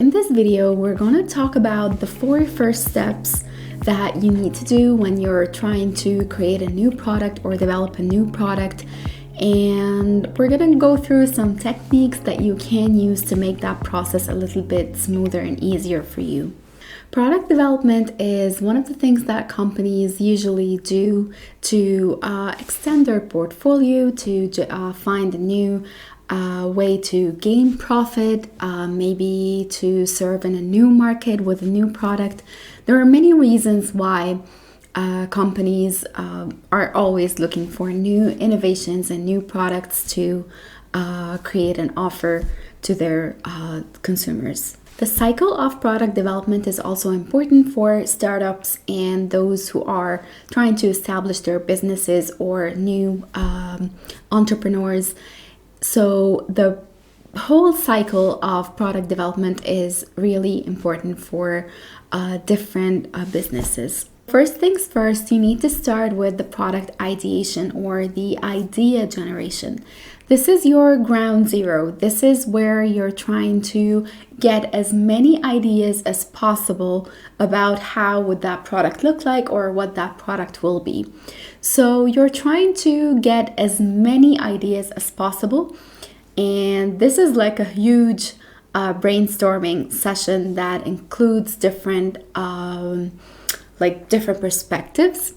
In this video, we're going to talk about the 4 first steps that you need to do when you're trying to create a new product or develop a new product. And we're going to go through some techniques that you can use to make that process a little bit smoother and easier for you. Product development is one of the things that companies usually do to extend their portfolio, to find a new way to gain profit, maybe to serve in a new market with a new product. There are many reasons why companies are always looking for new innovations and new products to create and offer to their consumers. The cycle of product development is also important for startups and those who are trying to establish their businesses or new entrepreneurs. So the whole cycle of product development is really important for different businesses. First things first, you need to start with the product ideation or the idea generation. This is your ground zero. This is where you're trying to get as many ideas as possible about how would that product look like or what that product will be. So you're trying to get as many ideas as possible. And this is like a huge brainstorming session that includes different perspectives.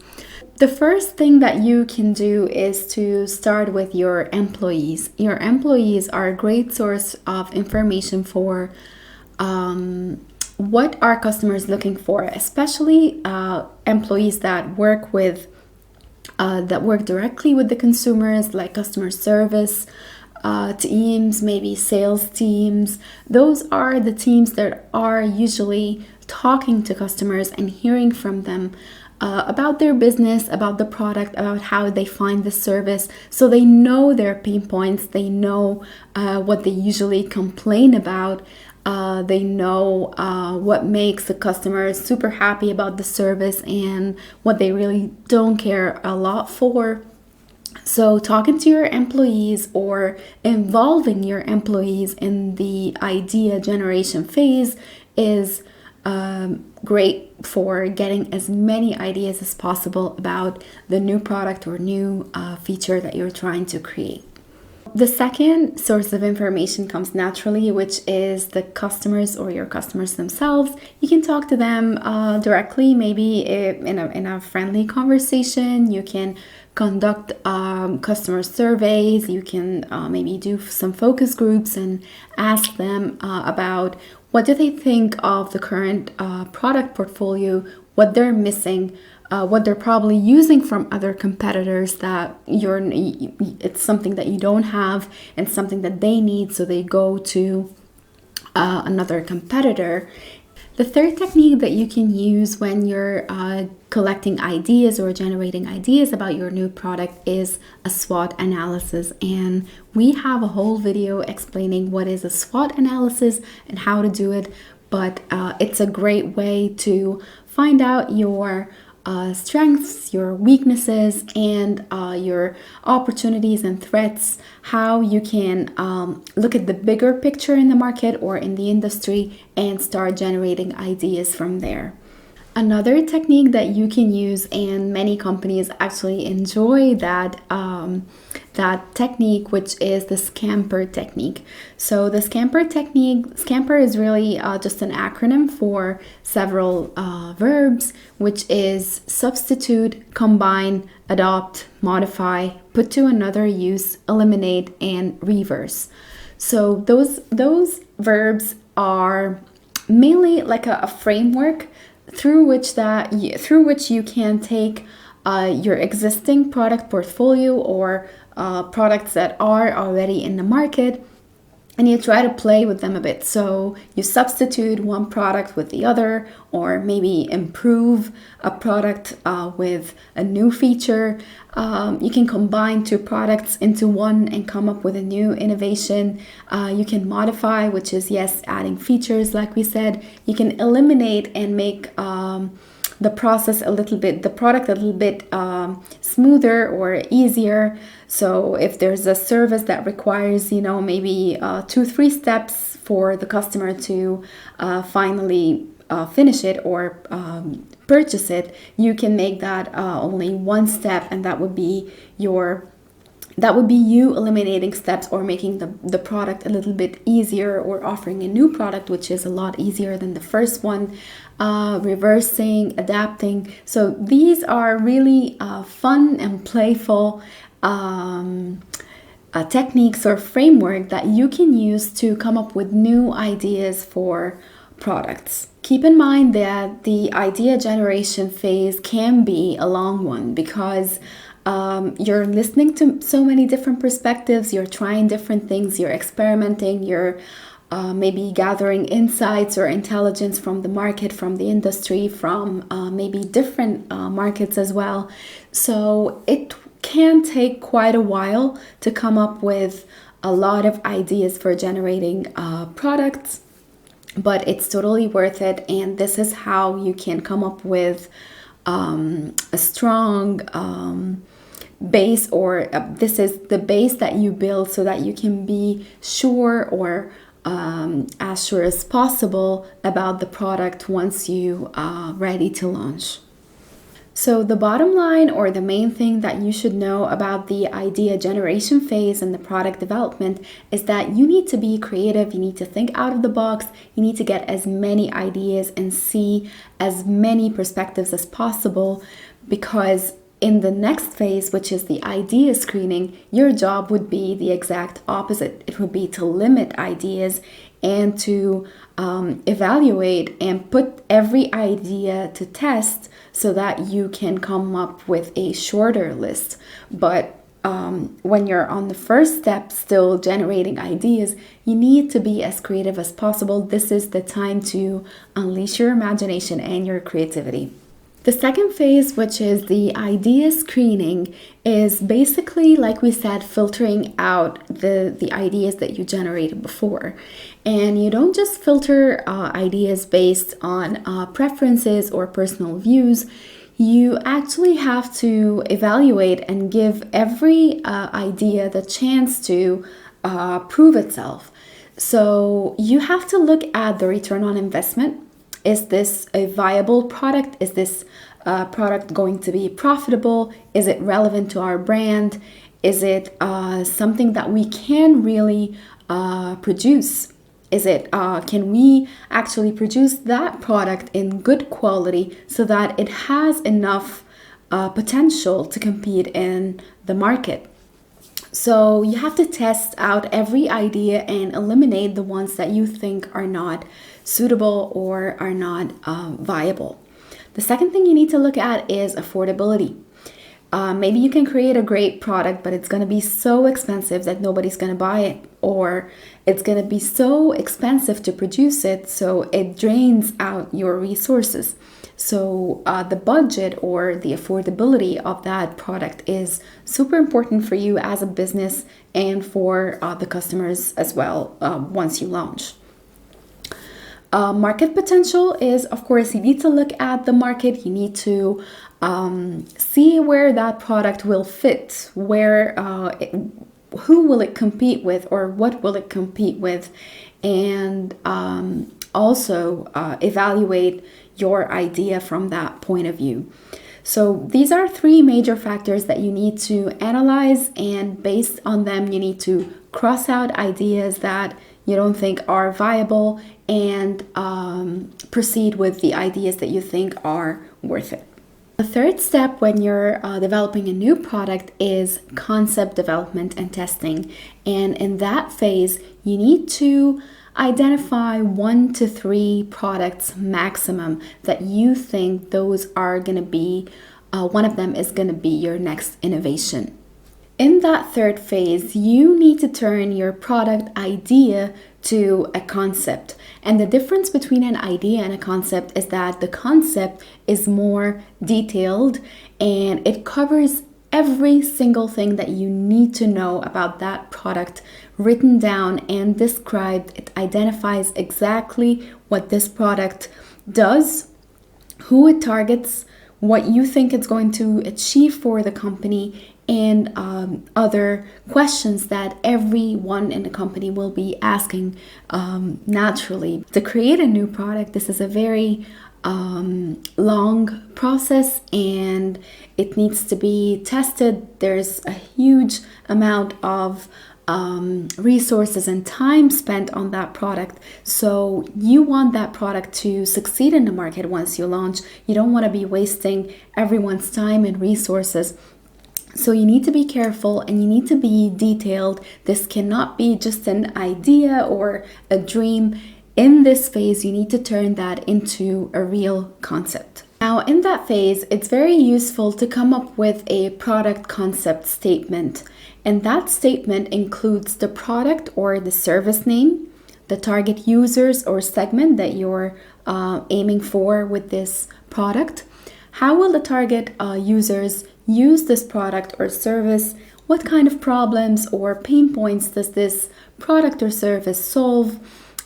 The first thing that you can do is to start with your employees. Your employees are a great source of information for what are customers looking for, especially employees that work directly with the consumers, like customer service teams, maybe sales teams. Those are the teams that are usually talking to customers and hearing from them about their business, about the product, about how they find the service. So they know their pain points, they know what they usually complain about, they know what makes the customer super happy about the service and what they really don't care a lot for. So talking to your employees or involving your employees in the idea generation phase is great for getting as many ideas as possible about the new product or new feature that you're trying to create. The second source of information comes naturally, which is the customers or your customers themselves. You can talk to them directly, maybe in a friendly conversation. You can conduct customer surveys. You can maybe do some focus groups and ask them about what do they think of the current product portfolio, what they're missing, what they're probably using from other competitors that it's something that you don't have and something that they need, so they go to another competitor. The third technique that you can use when you're collecting ideas or generating ideas about your new product is a SWOT analysis. And we have a whole video explaining what is a SWOT analysis and how to do it. But it's a great way to find out your strengths, your weaknesses, and your opportunities and threats, how you can look at the bigger picture in the market or in the industry and start generating ideas from there. Another technique that you can use, and many companies actually enjoy that technique, which is the SCAMPER technique. So the SCAMPER is really just an acronym for several verbs, which is substitute, combine, adopt, modify, put to another use, eliminate, and reverse. So those verbs are mainly like a framework through which you can take your existing product portfolio or products that are already in the market, and you try to play with them a bit. So you substitute one product with the other, or maybe improve a product with a new feature. You can combine 2 products into one and come up with a new innovation. You can modify, which is, adding features like we said. You can eliminate and make the product a little bit smoother or easier. So if there's a service that requires, maybe 2-3 steps for the customer to finally finish it or purchase it, you can make that only one step, and that would be you eliminating steps or making the product a little bit easier, or offering a new product which is a lot easier than the first one, reversing, adapting. So these are really fun and playful techniques or framework that you can use to come up with new ideas for products. Keep in mind that the idea generation phase can be a long one, because you're listening to so many different perspectives, you're trying different things, you're experimenting, you're maybe gathering insights or intelligence from the market, from the industry, from maybe different markets as well. So it can take quite a while to come up with a lot of ideas for generating products, but it's totally worth it. And this is how you can come up with a strong base, or this is the base that you build so that you can be sure, or as sure as possible about the product once you are ready to launch. So the bottom line, or the main thing that you should know about the idea generation phase and the product development, is that you need to be creative, you need to think out of the box, you need to get as many ideas and see as many perspectives as possible, because in the next phase, which is the idea screening, your job would be the exact opposite. It would be to limit ideas and to evaluate and put every idea to test, so that you can come up with a shorter list. But when you're on the first step, still generating ideas, you need to be as creative as possible. This is the time to unleash your imagination and your creativity. The second phase, which is the idea screening, is basically, like we said, filtering out the ideas that you generated before. And you don't just filter ideas based on preferences or personal views. You actually have to evaluate and give every idea the chance to prove itself. So you have to look at the return on investment. Is this a viable product? Is this product going to be profitable? Is it relevant to our brand? Is it something that we can really produce? Is it can we actually produce that product in good quality so that it has enough potential to compete in the market? So you have to test out every idea and eliminate the ones that you think are not suitable or are not viable. The second thing you need to look at is affordability. Maybe you can create a great product, but it's going to be so expensive that nobody's going to buy it, or it's going to be so expensive to produce it, so it drains out your resources. So the budget or the affordability of that product is super important for you as a business and for the customers as well once you launch. Market potential is, of course, you need to look at the market. You need to see where that product will fit, who will it compete with, or what will it compete with, and also evaluate your idea from that point of view. So these are three major factors that you need to analyze, and based on them, you need to cross out ideas that you don't think are viable and proceed with the ideas that you think are worth it. The third step when you're developing a new product is concept development and testing. And in that phase, you need to identify 1 to 3 products maximum that you think those are going to be, one of them is going to be your next innovation. In that third phase, you need to turn your product idea to a concept. And the difference between an idea and a concept is that the concept is more detailed and it covers every single thing that you need to know about that product written down and described. It identifies exactly what this product does, who it targets, what you think it's going to achieve for the company, and other questions that everyone in the company will be asking naturally. To create a new product, this is a very long process, and it needs to be tested. There's a huge amount of resources and time spent on that product. So you want that product to succeed in the market once you launch. You don't want to be wasting everyone's time and resources. So you need to be careful and you need to be detailed. This cannot be just an idea or a dream. In this phase, you need to turn that into a real concept. Now, in that phase, it's very useful to come up with a product concept statement. And that statement includes the product or the service name, the target users or segment that you're aiming for with this product. How will the target users use this product or service? What kind of problems or pain points does this product or service solve?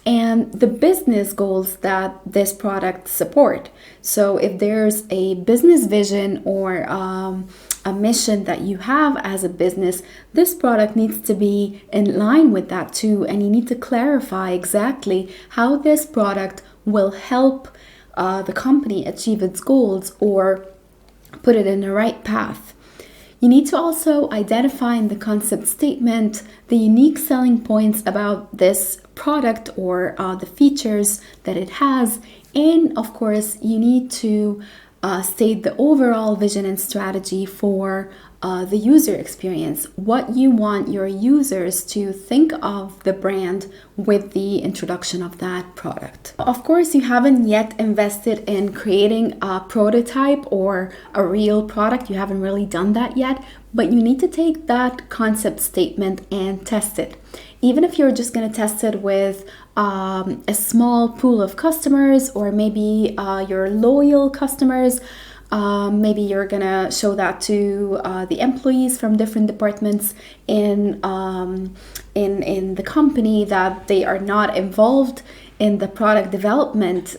And the business goals that this product support. So if there's a business vision or a mission that you have as a business, this product needs to be in line with that too. And you need to clarify exactly how this product will help the company achieve its goals or put it in the right path. You need to also identify in the concept statement the unique selling points about this product or the features that it has. And of course, you need to state the overall vision and strategy for the user experience, what you want your users to think of the brand with the introduction of that product. Of course, you haven't yet invested in creating a prototype or a real product. You haven't really done that yet, but you need to take that concept statement and test it. Even if you're just going to test it with a small pool of customers, or maybe your loyal customers, maybe you're gonna show that to the employees from different departments in the company that they are not involved in the product development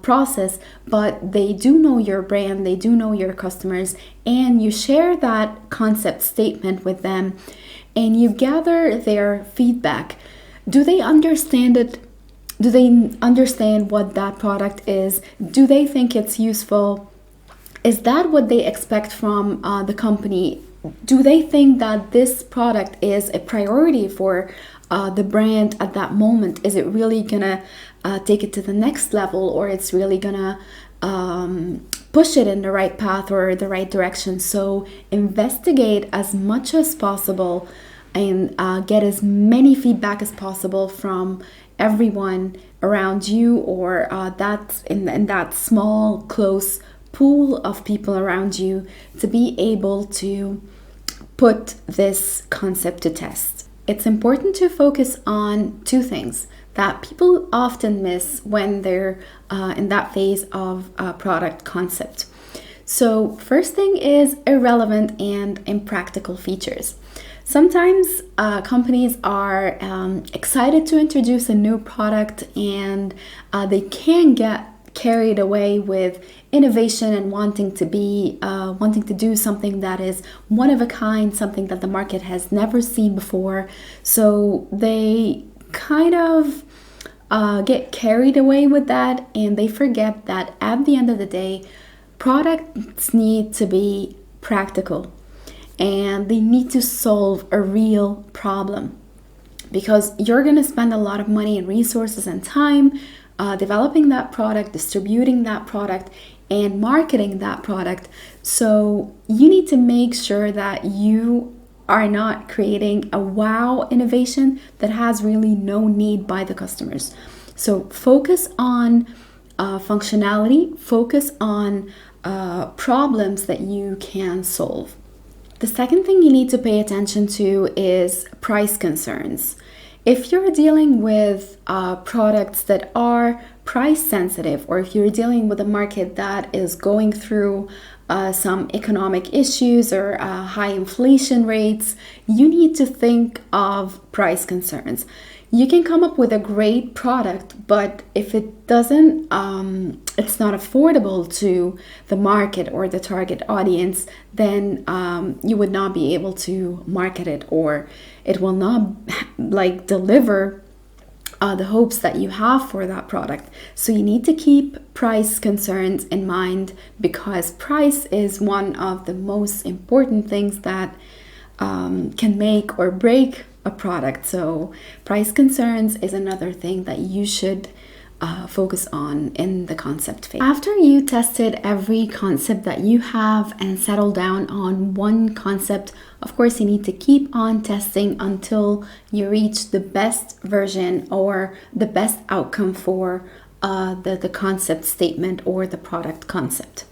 process, but they do know your brand, they do know your customers, and you share that concept statement with them and you gather their feedback. Do they understand it? Do they understand what that product is? Do they think it's useful? Is that what they expect from the company? Do they think that this product is a priority for the brand at that moment? Is it really gonna take it to the next level, or it's really gonna push it in the right path or the right direction? So investigate as much as possible and get as many feedback as possible from everyone around you, or that's in that small, close pool of people around you, to be able to put this concept to test. It's important to focus on two things that people often miss when they're in that phase of product concept. So first thing is irrelevant and impractical features. Sometimes companies are excited to introduce a new product, and they can get carried away with innovation and wanting to do something that is one of a kind, something that the market has never seen before. So they kind of get carried away with that, and they forget that at the end of the day, products need to be practical and they need to solve a real problem, because you're going to spend a lot of money and resources and time developing that product, distributing that product, and marketing that product. So you need to make sure that you are not creating a wow innovation that has really no need by the customers. So focus on functionality, focus on problems that you can solve. The second thing you need to pay attention to is price concerns. If you're dealing with products that are price sensitive, or if you're dealing with a market that is going through some economic issues or high inflation rates, you need to think of price concerns. You can come up with a great product, but if it doesn't, it's not affordable to the market or the target audience, then you would not be able to market it, or it will not like deliver the hopes that you have for that product. So you need to keep price concerns in mind, because price is one of the most important things that can make or break a product. So price concerns is another thing that you should focus on in the concept phase. After you tested every concept that you have and settle down on one concept, of course you need to keep on testing until you reach the best version or the best outcome for the concept statement or the product concept.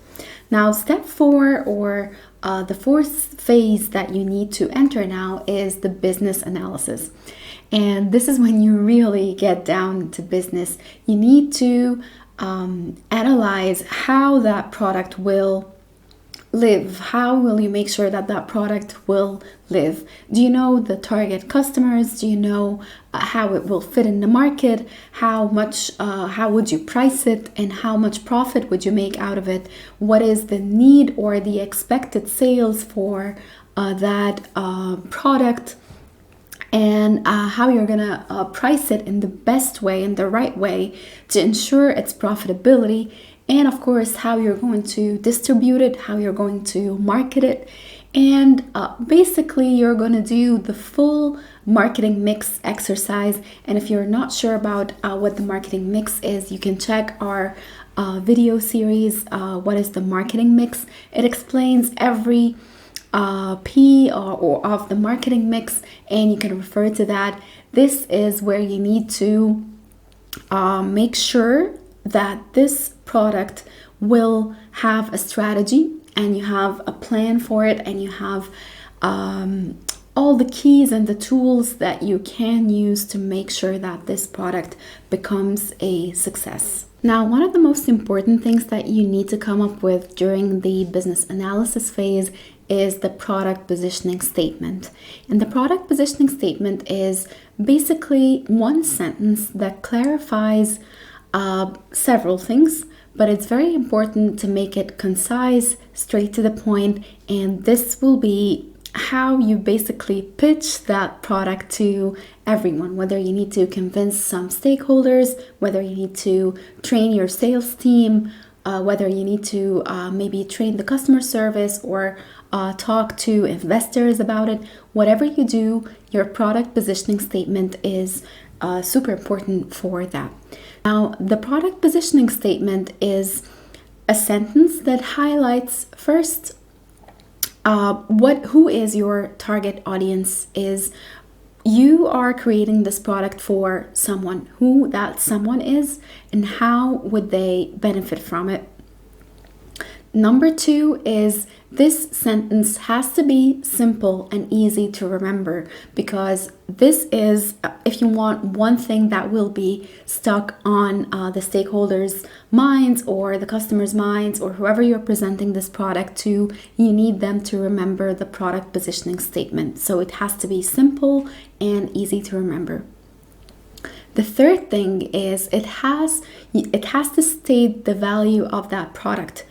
Now, step 4, or the fourth phase that you need to enter now, is the business analysis. And this is when you really get down to business. You need to analyze how that product will live. How will you make sure that that product will live? Do you know the target customers? Do you know how it will fit in the market? How would you price it, and how much profit would you make out of it? What is the need or the expected sales for that product? And how you're gonna price it in the best way, in the right way, to ensure its profitability. And of course, how you're going to distribute it, how you're going to market it. And basically, you're going to do the full marketing mix exercise. And if you're not sure about what the marketing mix is, you can check our video series, What is the Marketing Mix? It explains every P or of the marketing mix, and you can refer to that. This is where you need to make sure that this product will have a strategy, and you have a plan for it, and you have all the keys and the tools that you can use to make sure that this product becomes a success. Now, one of the most important things that you need to come up with during the business analysis phase is the product positioning statement. And the product positioning statement is basically one sentence that clarifies several things, but it's very important to make it concise, straight to the point, and this will be how you basically pitch that product to everyone, whether you need to convince some stakeholders, whether you need to train your sales team, whether you need to maybe train the customer service or talk to investors about it. Whatever you do, your product positioning statement is super important for that. Now, the product positioning statement is a sentence that highlights first who is your target audience. Is you are creating this product for someone, who that someone is, and how would they benefit from it. Number 2 is this sentence has to be simple and easy to remember, because this is, if you want one thing that will be stuck on the stakeholders' minds or the customers' minds or whoever you're presenting this product to, you need them to remember the product positioning statement. So it has to be simple and easy to remember. The third thing is it has to state the value of that product.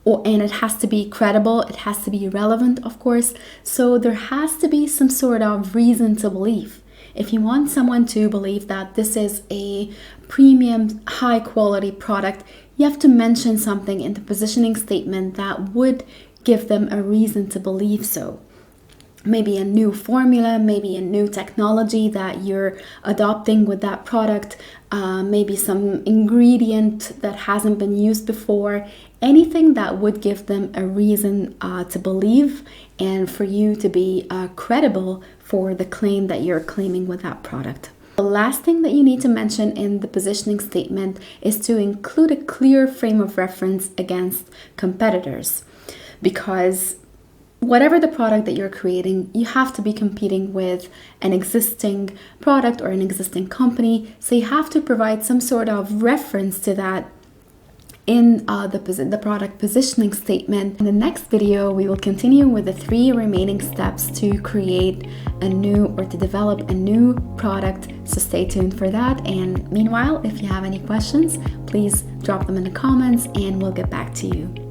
And it has to be credible, it has to be relevant, of course. So there has to be some sort of reason to believe. If you want someone to believe that this is a premium, high quality product, you have to mention something in the positioning statement that would give them a reason to believe so. Maybe a new formula, maybe a new technology that you're adopting with that product, maybe some ingredient that hasn't been used before, anything that would give them a reason to believe and for you to be credible for the claim that you're claiming with that product. The last thing that you need to mention in the positioning statement is to include a clear frame of reference against competitors, because whatever the product that you're creating, you have to be competing with an existing product or an existing company. So you have to provide some sort of reference to that in the product positioning statement. In the next video, we will continue with the 3 remaining steps to create a new or to develop a new product. So stay tuned for that. And meanwhile, if you have any questions, please drop them in the comments and we'll get back to you.